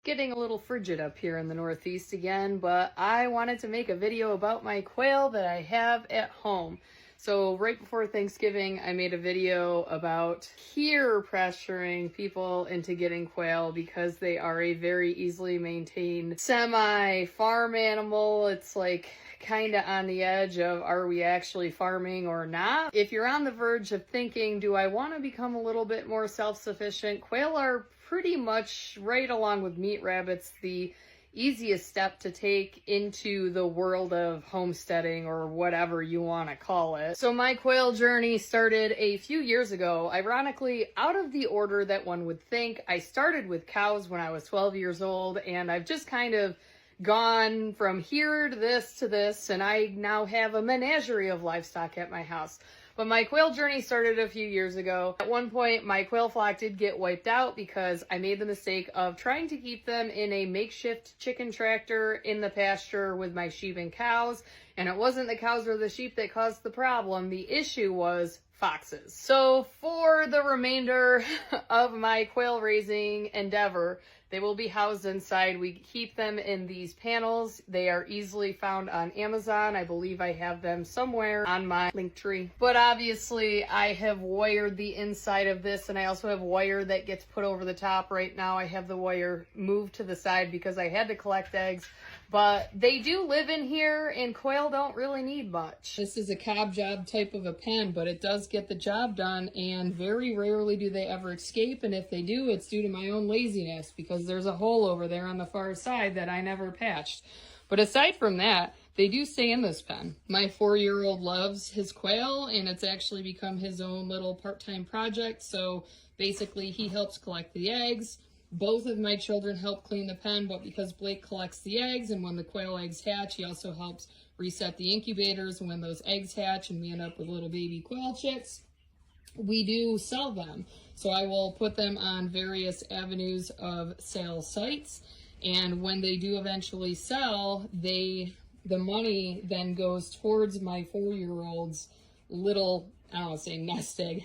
Getting a little frigid up here in the Northeast again, but I wanted to make a video about my quail that I have at home. So right before Thanksgiving, I made a video about peer pressuring people into getting quail because they are a very easily maintained semi-farm animal. It's like kind of on the edge of, are we actually farming or not? If you're on the verge of thinking, do I want to become a little bit more self-sufficient? Quail are pretty much, right along with meat rabbits, the easiest step to take into the world of homesteading, or whatever you want to call it. So my quail journey started a few years ago, ironically out of the order that one would think. I started with cows when I was 12 years old, and I've just kind of gone from here to this, and I now have a menagerie of livestock at my house. But my quail journey started a few years ago. At one point, my quail flock did get wiped out because I made the mistake of trying to keep them in a makeshift chicken tractor in the pasture with my sheep and cows. And it wasn't the cows or the sheep that caused the problem. The issue was foxes. So for the remainder of my quail raising endeavor, they will be housed inside. We keep them in these panels. They are easily found on Amazon. I believe I have them somewhere on my link tree. But obviously I have wired the inside of this, and I also have wire that gets put over the top. Right now I have the wire moved to the side because I had to collect eggs. But they do live in here, and quail don't really need much. This is a cob job type of a pen, but it does get the job done, and very rarely do they ever escape. And if they do, it's due to my own laziness, because there's a hole over there on the far side that I never patched. But aside from that, they do stay in this pen. My 4-year-old loves his quail, and it's actually become his own little part-time project. So basically he helps collect the eggs. Both of my children help clean the pen, but because Blake collects the eggs, and when the quail eggs hatch, he also helps reset the incubators. And when those eggs hatch and we end up with little baby quail chicks, we do sell them. So I will put them on various avenues of sales sites. And when they do eventually sell, the money then goes towards my 4-year-old's little, I don't want to say nest egg,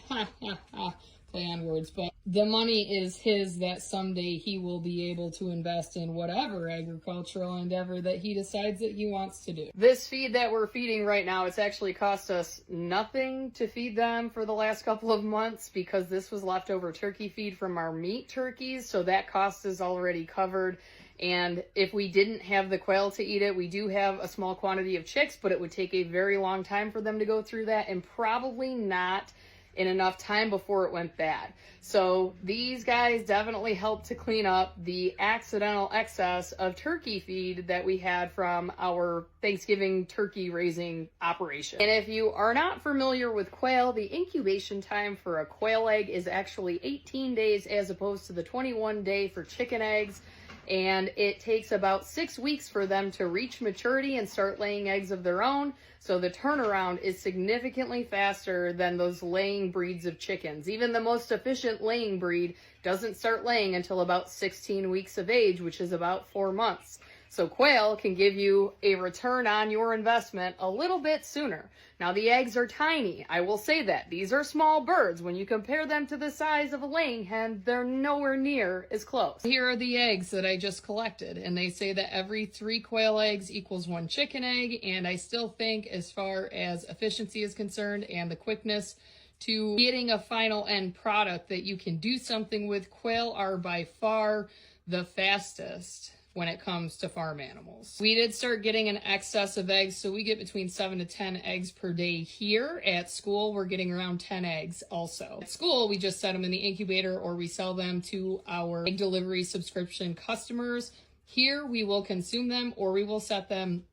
play on words, but the money is his, that someday he will be able to invest in whatever agricultural endeavor that he decides that he wants to do. This feed that we're feeding right now, it's actually cost us nothing to feed them for the last couple of months, because this was leftover turkey feed from our meat turkeys, so that cost is already covered. And if we didn't have the quail to eat it, we do have a small quantity of chicks, but it would take a very long time for them to go through that, and probably not in enough time before it went bad. So these guys definitely helped to clean up the accidental excess of turkey feed that we had from our Thanksgiving turkey raising operation. And if you are not familiar with quail, the incubation time for a quail egg is actually 18 days as opposed to the 21-day for chicken eggs. And it takes about 6 weeks for them to reach maturity and start laying eggs of their own. So the turnaround is significantly faster than those laying breeds of chickens. Even the most efficient laying breed doesn't start laying until about 16 weeks of age, which is about 4 months. So quail can give you a return on your investment a little bit sooner. Now the eggs are tiny, I will say that. These are small birds. When you compare them to the size of a laying hen, they're nowhere near as close. Here are the eggs that I just collected, and they say that every 3 quail eggs equals 1 chicken egg, and I still think, as far as efficiency is concerned and the quickness to getting a final end product that you can do something with, quail are by far the fastest when it comes to farm animals. We did start getting an excess of eggs, so we get between 7 to 10 eggs per day here. At school, we're getting around 10 eggs also. At school, we just set them in the incubator, or we sell them to our egg delivery subscription customers. Here, we will consume them, or we will set them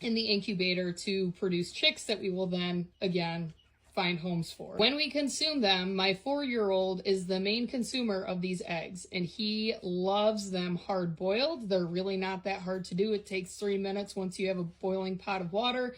in the incubator to produce chicks that we will then, again, find homes for. When we consume them, my 4-year-old is the main consumer of these eggs, and he loves them hard boiled. They're really not that hard to do. It takes 3 minutes once you have a boiling pot of water,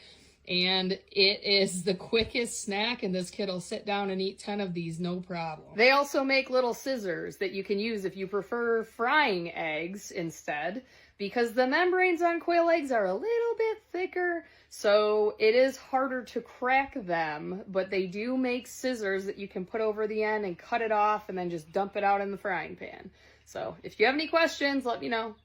and it is the quickest snack, and this kid will sit down and eat 10 of these, no problem. They also make little scissors that you can use if you prefer frying eggs instead, because the membranes on quail eggs are a little bit thicker, so it is harder to crack them, but they do make scissors that you can put over the end and cut it off and then just dump it out in the frying pan. So if you have any questions, let me know.